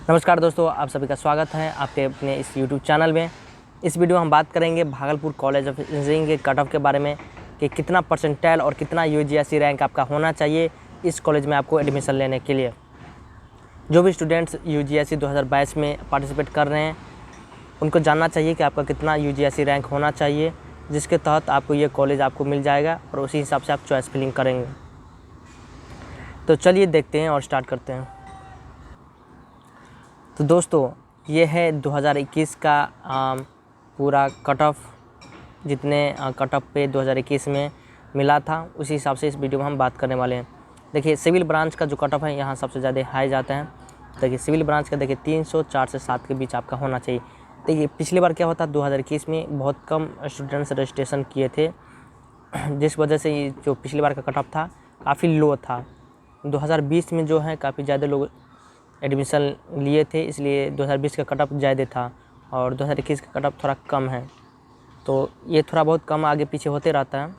नमस्कार दोस्तों, आप सभी का स्वागत है आपके अपने इस YouTube चैनल में। इस वीडियो में हम बात करेंगे भागलपुर कॉलेज ऑफ इंजीनियरिंग के कट ऑफ के बारे में कि कितना परसेंटाइल और कितना UGSC रैंक आपका होना चाहिए इस कॉलेज में आपको एडमिशन लेने के लिए। जो भी स्टूडेंट्स UGSC 2022 में पार्टिसिपेट कर रहे हैं उनको जानना चाहिए कि आपका कितना UGSC रैंक होना चाहिए, जिसके तहत आपको ये कॉलेज आपको मिल जाएगा और उसी हिसाब से आप चॉइस फिलिंग करेंगे। तो चलिए देखते हैं और स्टार्ट करते हैं। तो दोस्तों, ये है 2021 का पूरा कट ऑफ, जितने कट ऑफ पे 2021 में मिला था उसी हिसाब से इस वीडियो में हम बात करने वाले हैं। देखिए, सिविल ब्रांच का जो कट ऑफ है यहाँ सबसे ज़्यादा हाई जाता है। देखिए, सिविल ब्रांच का देखिए 304 से 7 के बीच आपका होना चाहिए। देखिए, पिछली बार क्या होता 2021 में बहुत कम स्टूडेंट्स रजिस्ट्रेशन किए थे, जिस वजह से ये जो पिछली बार का कट ऑफ था काफ़ी लो था। 2020 में जो है काफ़ी ज़्यादा लोग एडमिशन लिए थे, इसलिए 2020 का कट ऑफ ज़्यादा था और 2021 का कट ऑफ थोड़ा कम है। तो ये थोड़ा बहुत कम आगे पीछे होते रहता है।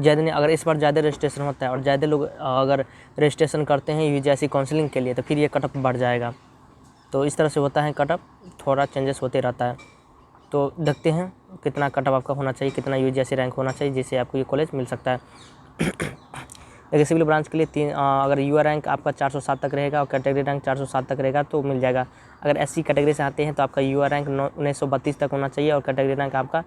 ज़्यादा नहीं, अगर इस बार ज़्यादा रजिस्ट्रेशन होता है और ज़्यादा लोग अगर रजिस्ट्रेशन करते हैं UGSC काउंसलिंग के लिए तो फिर ये कट ऑफ बढ़ जाएगा। तो इस तरह से होता है, कट ऑफ थोड़ा चेंजेस होते रहता है। तो देखते हैं कितना कट ऑफ आपका होना चाहिए, कितना UGSC रैंक होना चाहिए जिससे आपको ये कॉलेज मिल सकता है। देखिए, सिविल ब्रांच के लिए अगर UR रैंक आपका 407 तक रहेगा और कैटेगरी रैंक 407 तक रहेगा तो मिल जाएगा। अगर SC कैटेगरी से आते हैं तो आपका UR रैंक 1932 तक होना चाहिए और कैटेगरी रैंक आपका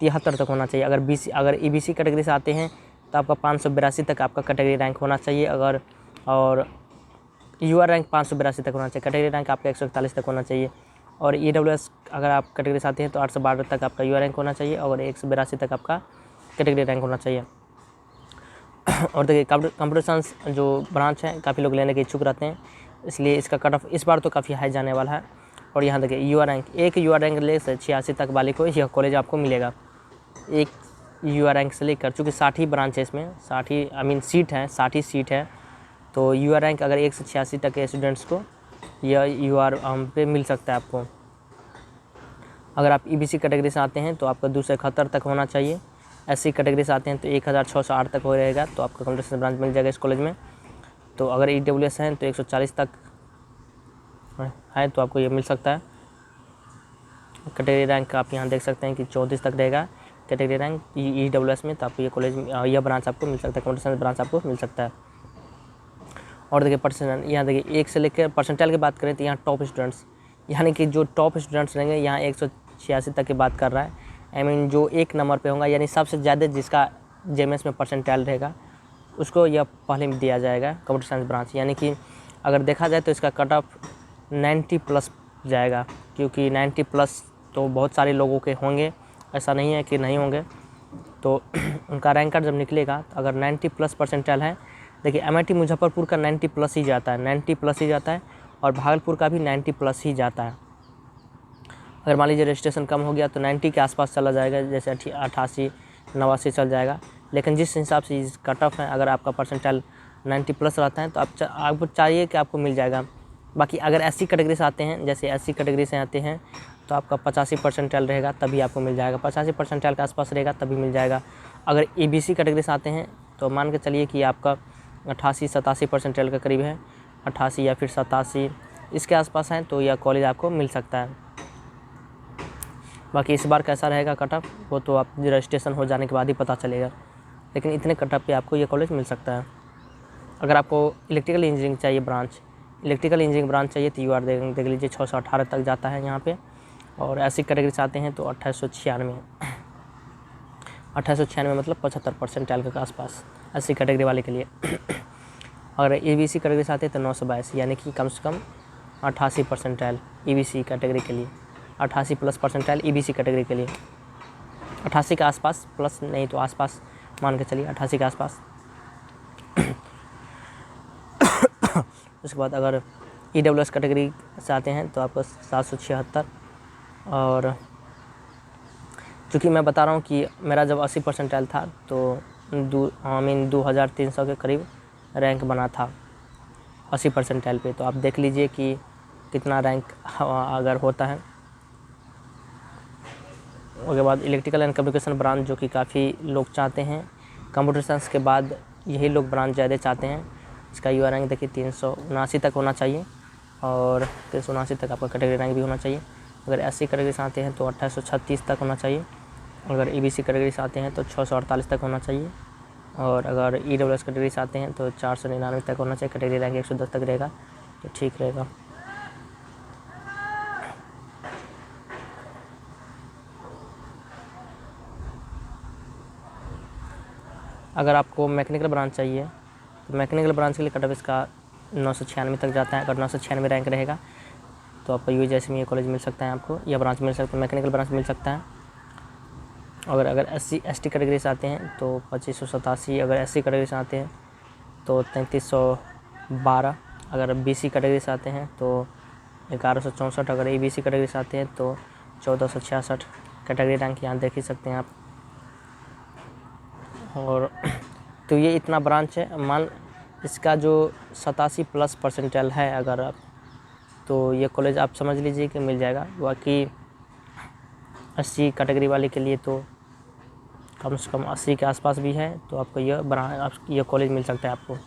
73 तक होना चाहिए। अगर EBC कैटेगरी से आते हैं तो आपका 582 तक आपका कैटेगरी रैंक होना चाहिए। और UR रैंक 582 तक होना चाहिए, कैटेगरी रैंक आपका 141 तक होना चाहिए। और EWS अगर आप कैटेगरी से आते हैं तो 812 तक आपका UR रैंक होना चाहिए और 182 तक आपका कैटेगरी रैंक होना चाहिए। और देखिए, कंप्यूटर साइंस जो ब्रांच है काफ़ी लोग लेने के इच्छुक रहते हैं, इसलिए इसका कट ऑफ इस बार तो काफ़ी हाई जाने वाला है। और यहाँ देखिए UR रैंक, एक UR रैंक ले से 86 तक वाले को यह कॉलेज आपको मिलेगा। एक UR रैंक से लेकर, चूँकि 60 ब्रांच है इसमें, 60 सीट है, 60 सीट है, तो UR रैंक अगर 1 से 86 तक के स्टूडेंट्स को यह UR पे मिल सकता है आपको। अगर आप EBC कैटेगरी से आते हैं तो आपका 271 तक होना चाहिए। SC कैटेगरी से आते हैं तो 1608 तक हो रहेगा, तो आपका कंप्यूटर साइंस ब्रांच मिल जाएगा इस कॉलेज में। तो अगर EWS हैं तो 140 तक है तो आपको ये मिल सकता है। कैटेगरी रैंक आप यहाँ देख सकते हैं कि 34 तक रहेगा कैटेगरी रैंक EWS में, तो आपको ये कॉलेज यह ब्रांच आपको मिल सकता है, कंप्यूटर साइंस ब्रांच आपको मिल सकता है। और देखिए परसेंट, यहाँ देखिए 1 से लेकर परसेंटाइल की बात करें तो यहाँ टॉप स्टूडेंट्स, यानी कि जो टॉप स्टूडेंट्स रहेंगे यहाँ 186 तक की बात कर रहा है। जो 1 नंबर पे होगा, यानी सबसे ज़्यादा जिसका JMS में परसेंटाइल रहेगा उसको यह पहले में दिया जाएगा कंप्यूटर साइंस ब्रांच। यानी कि अगर देखा जाए तो इसका कट ऑफ 90 प्लस जाएगा, क्योंकि 90 प्लस तो बहुत सारे लोगों के होंगे, ऐसा नहीं है कि नहीं होंगे। तो उनका रैंक कार्ड जब निकलेगा तो अगर 90 प्लस परसेंटाइल है, देखिए MIT मुजफ्फरपुर का 90 प्लस ही जाता है, 90 प्लस ही जाता है, और भागलपुर का भी 90 प्लस ही जाता है। अगर मान लीजिए रजिस्ट्रेशन कम हो गया तो 90 के आसपास चला जाएगा, जैसे 88 89 चल जाएगा। लेकिन जिस हिसाब से कट ऑफ है, अगर आपका परसेंटाइल 90 प्लस रहता है तो आपको चाहिए कि आपको मिल जाएगा। बाकी अगर SC कैटेगरी से आते हैं, जैसे SC कैटेगरी से आते हैं तो आपका 85 परसेंटाइल रहेगा तभी आपको मिल जाएगा, 85 परसेंटाइल के आसपास रहेगा तभी मिल जाएगा। अगर EBC कैटेगरी से आते हैं तो मान के चलिए कि आपका 88-87 परसेंटाइल के करीब है, 88 या फिर 87 इसके आसपास हैं, तो यह कॉलेज आपको मिल सकता है। बाकी इस बार कैसा रहेगा कट ऑफ वो तो आप रजिस्ट्रेशन हो जाने के बाद ही पता चलेगा, लेकिन इतने कट ऑफ पे आपको ये कॉलेज मिल सकता है। अगर आपको इलेक्ट्रिकल इंजीनियरिंग चाहिए ब्रांच चाहिए तो UR देख लीजिए 618 तक जाता है यहाँ पे। और SC कैटेगरी से आते हैं तो 2896 मतलब 75 परसेंटाइल के आसपास SC कैटेगरी वाले के लिए। अगर EBC कैटेगरी से आते हैं तो 922, यानी कि कम से कम 88 परसेंटाइल EBC कैटेगरी के लिए, 88 प्लस परसेंटाइल EBC कैटेगरी के लिए, 88 के आसपास, प्लस नहीं तो आसपास मान के चलिए 88 के आसपास। उसके बाद अगर EWS कैटेगरी से आते हैं तो आपको 776। और चूँकि मैं बता रहा हूँ कि मेरा जब 80 परसेंटाइल था तो 2300 के करीब रैंक बना था 80 परसेंटाइल पे, तो आप देख लीजिए कि कितना रैंक अगर होता है। उसके बाद इलेक्ट्रिकल एंड कम्युनिकेशन ब्रांच, जो कि काफ़ी लोग चाहते हैं, कंप्यूटर साइंस के बाद यही लोग ब्रांच ज़्यादा चाहते हैं। इसका UR रैंक देखिए 379 तक होना चाहिए। और 379 तक आपका कैटेगरी रैंक भी होना चाहिए। अगर SC कैटेगरी से आते हैं तो 2836 तक होना चाहिए। अगर EBC कैटेगरी से आते हैं तो 648 तक होना चाहिए। और अगर EWS कैटेगरी से आते हैं तो 499 तक होना चाहिए। कैटेगरी रैंक 110 तक रहेगा तो ठीक रहेगा। अगर आपको मैकेनिकल ब्रांच चाहिए तो मैकेनिकल ब्रांच के लिए कट ऑफ इसका 996 तक जाता है। अगर 996 रैंक रहेगा तो आपका UHSM कॉलेज मिल सकता है, आपको यह ब्रांच मिल सकता है, मैकेनिकल ब्रांच मिल सकता है। अगर SC ST कैटेगरी से आते हैं तो 2587। अगर SC कैटेगरी से आते हैं तो 3312। अगर BC कैटेगरी से आते हैं तो 1164। अगर EBC कैटेगरी से आते हैं तो 1466। कैटेगरी रैंक यहाँ देख ही सकते हैं आप। और तो ये इतना ब्रांच है। इसका जो 87+ परसेंटाइल है अगर आप, तो ये कॉलेज आप समझ लीजिए कि मिल जाएगा। बाकी 80 कैटेगरी वाले के लिए तो कम से कम 80 के आसपास भी है, तो आपको यह कॉलेज मिल सकता है आपको।